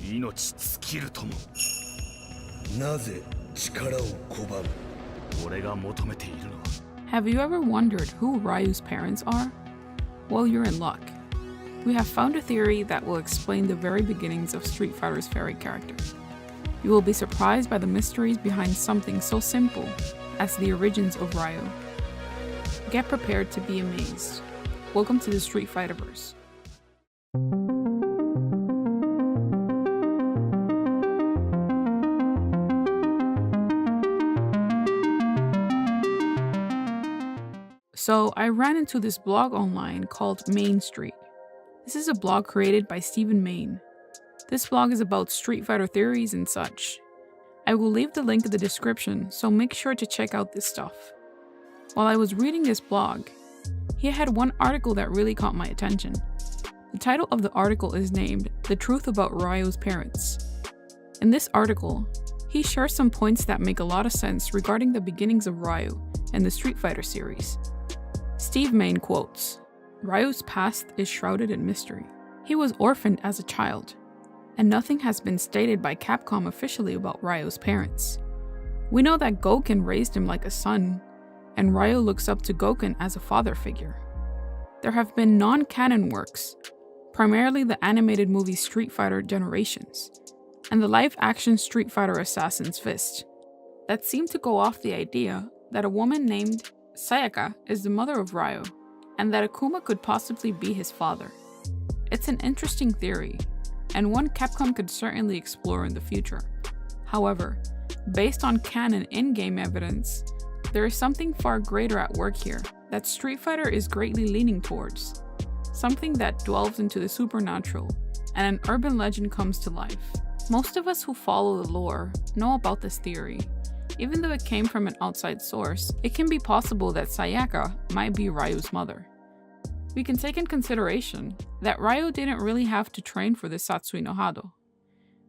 命尽きるとも。なぜ力を拒む？俺が求めているのは。Have you ever wondered who Ryu's parents are? Well, you're in luck. We have found a theory that will explain the very beginnings of Street Fighter's fairy character. You will be surprised by the mysteries behind something so simple as the origins of Ryu. Get prepared to be amazed. Welcome to the Street Fighterverse. So I ran into this blog online called Main Street. This is a blog created by Stephen Main. This blog is about Street Fighter theories and such. I will leave the link in the description, so make sure to check out this stuff. While I was reading this blog, he had one article that really caught my attention. The title of the article is named "The Truth About Ryu's Parents." In this article, he shares some points that make a lot of sense regarding the beginnings of Ryu and the Street Fighter series. Steve Main quotes, "Ryu's past is shrouded in mystery. He was orphaned as a child, and nothing has been stated by Capcom officially about Ryu's parents. We know that Gouken raised him like a son, and Ryu looks up to Gouken as a father figure. There have been non-canon works, primarily the animated movie Street Fighter Generations, and the live-action Street Fighter Assassin's Fist, that seem to go off the idea that a woman named Sayaka is the mother of Ryu, and that Akuma could possibly be his father. It's an interesting theory, and one Capcom could certainly explore in the future. However, based on canon in-game evidence, there is something far greater at work here that Street Fighter is greatly leaning towards. Something that delves into the supernatural, and an urban legend comes to life. Most of us who follow the lore know about this theory. Even though it came from an outside source, it can be possible that Sayaka might be Ryu's mother. We can take in consideration that Ryu didn't really have to train for the Satsui no Hado.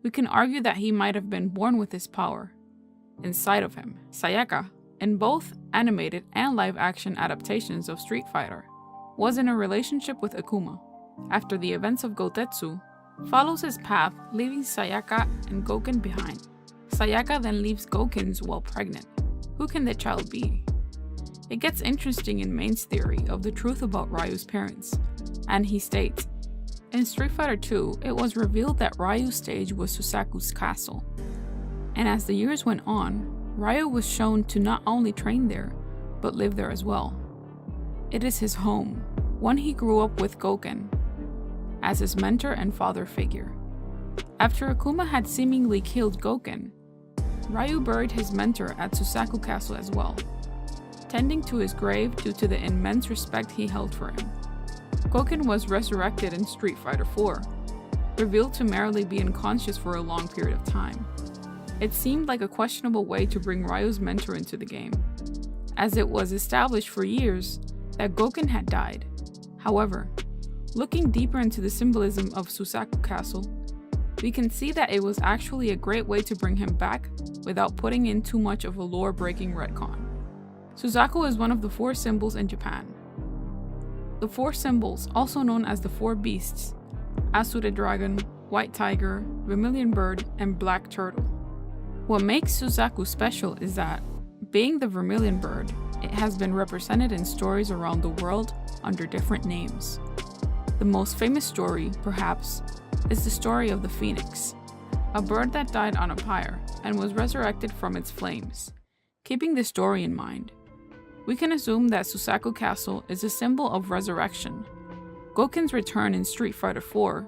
We can argue that he might have been born with this power inside of him. Sayaka, in both animated and live-action adaptations of Street Fighter, was in a relationship with Akuma. After the events of Gotetsu, follows his path, leaving Sayaka and Gouken behind. Sayaka then leaves Gouken's while pregnant. Who can the child be? It gets interesting in Main's theory of the truth about Ryu's parents, and he states, in Street Fighter II, it was revealed that Ryu's stage was Susaku's castle, and as the years went on, Ryu was shown to not only train there, but live there as well. It is his home, one he grew up with Gouken as his mentor and father figure. After Akuma had seemingly killed Gouken, Ryu buried his mentor at Susaku Castle as well, tending to his grave due to the immense respect he held for him. Gouken was resurrected in Street Fighter IV, revealed to merely be unconscious for a long period of time. It seemed like a questionable way to bring Ryu's mentor into the game, as it was established for years that Gouken had died. However, looking deeper into the symbolism of Susaku Castle, we can see that it was actually a great way to bring him back without putting in too much of a lore-breaking retcon. Susaku is one of the 4 symbols in Japan. The 4 symbols, also known as the 4 beasts, Asura Dragon, White Tiger, Vermilion Bird, and Black Turtle. What makes Susaku special is that, being the Vermilion Bird, it has been represented in stories around the world under different names. The most famous story, perhaps, is the story of the Phoenix, a bird that died on a pyre and was resurrected from its flames. Keeping this story in mind, we can assume that Susaku Castle is a symbol of resurrection. Gouken's return in Street Fighter IV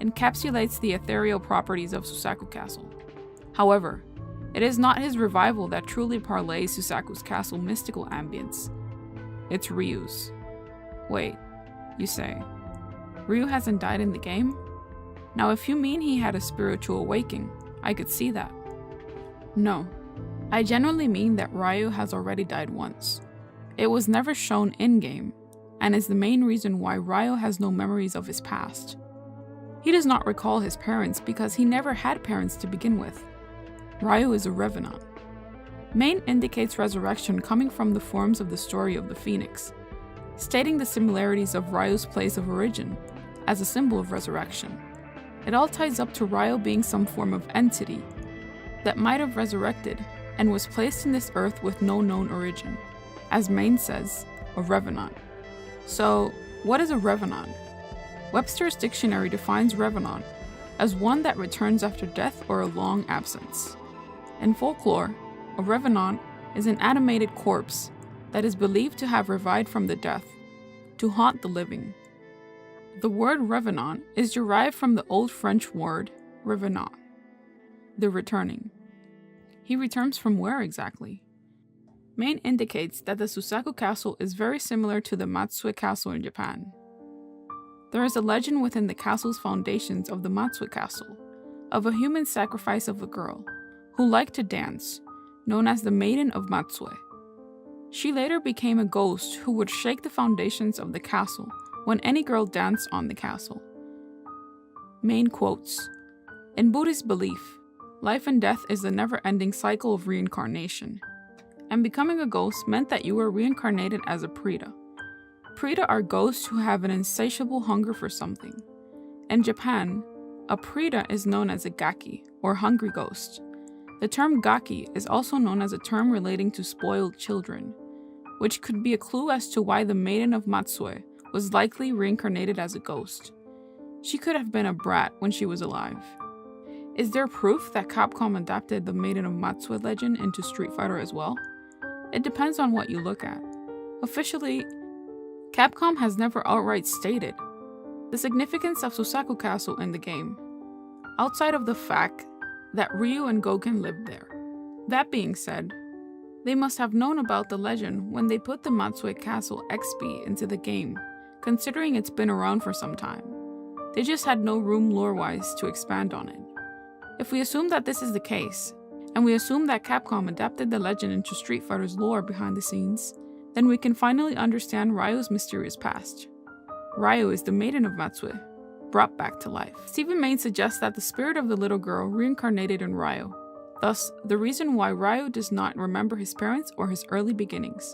encapsulates the ethereal properties of Susaku Castle. However, it is not his revival that truly parlays Susaku's castle mystical ambience. It's Ryu's. Wait, you say, Ryu hasn't died in the game? Now if you mean he had a spiritual awakening, I could see that. No, I genuinely mean that Ryu has already died once. It was never shown in-game, and is the main reason why Ryu has no memories of his past. He does not recall his parents because he never had parents to begin with. Ryu is a revenant. Main indicates resurrection coming from the forms of the story of the Phoenix, stating the similarities of Ryu's place of origin as a symbol of resurrection. It all ties up to Ryo being some form of entity that might have resurrected and was placed in this earth with no known origin. As Main says, a revenant. So, what is a revenant? Webster's dictionary defines revenant as one that returns after death or a long absence. In folklore, a revenant is an animated corpse that is believed to have revived from the death to haunt the living. The word revenant is derived from the Old French word revenant, the returning. He returns from where exactly? Main indicates that the Susaku Castle is very similar to the Matsue Castle in Japan. There is a legend within the castle's foundations of the Matsue Castle of a human sacrifice of a girl who liked to dance, known as the Maiden of Matsue. She later became a ghost who would shake the foundations of the castle when any girl danced on the castle. Main quotes, "In Buddhist belief, life and death is the never-ending cycle of reincarnation, and becoming a ghost meant that you were reincarnated as a Preta. Preta are ghosts who have an insatiable hunger for something. In Japan, a Preta is known as a gaki, or hungry ghost. The term gaki is also known as a term relating to spoiled children, which could be a clue as to why the Maiden of Matsue was likely reincarnated as a ghost. She could have been a brat when she was alive. Is there proof that Capcom adapted the Maiden of Matsue legend into Street Fighter as well? It depends on what you look at. Officially, Capcom has never outright stated the significance of Susaku Castle in the game, outside of the fact that Ryu and Goken lived there. That being said, they must have known about the legend when they put the Matsue Castle XP into the game, considering it's been around for some time. They just had no room lore-wise to expand on it. If we assume that this is the case, and we assume that Capcom adapted the legend into Street Fighter's lore behind the scenes, then we can finally understand Ryo's mysterious past. Ryo is the Maiden of Matsue, brought back to life. Stephen Main suggests that the spirit of the little girl reincarnated in Ryo, thus the reason why Ryo does not remember his parents or his early beginnings.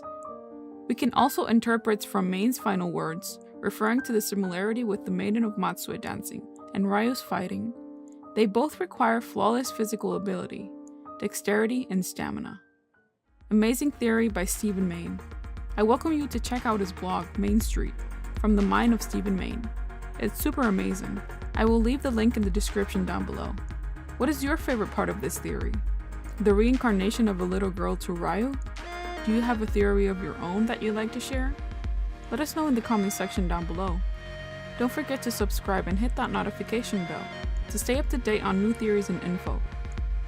We can also interpret from Main's final words, referring to the similarity with the Maiden of Matsue dancing and Ryo's fighting. They both require flawless physical ability, dexterity, and stamina. Amazing theory by Stephen Main. I welcome you to check out his blog, Main Street, from the mind of Stephen Main. It's super amazing. I will leave the link in the description down below. What is your favorite part of this theory? The reincarnation of a little girl to Ryo? Do you have a theory of your own that you'd like to share? Let us know in the comment section down below. Don't forget to subscribe and hit that notification bell to stay up to date on new theories and info.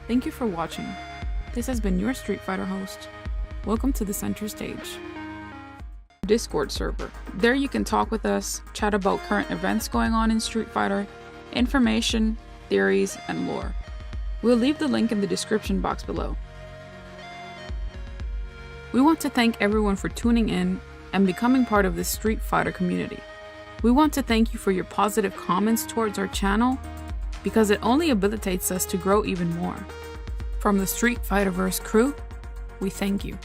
Thank you for watching. This has been your Street Fighter host. Welcome to the center stage. Discord server. There you can talk with us, chat about current events going on in Street Fighter, information, theories, and lore. We'll leave the link in the description box below. We want to thank everyone for tuning in and becoming part of this Street Fighter community. We want to thank you for your positive comments towards our channel because it only habilitates us to grow even more. From the Street Fighterverse crew, we thank you.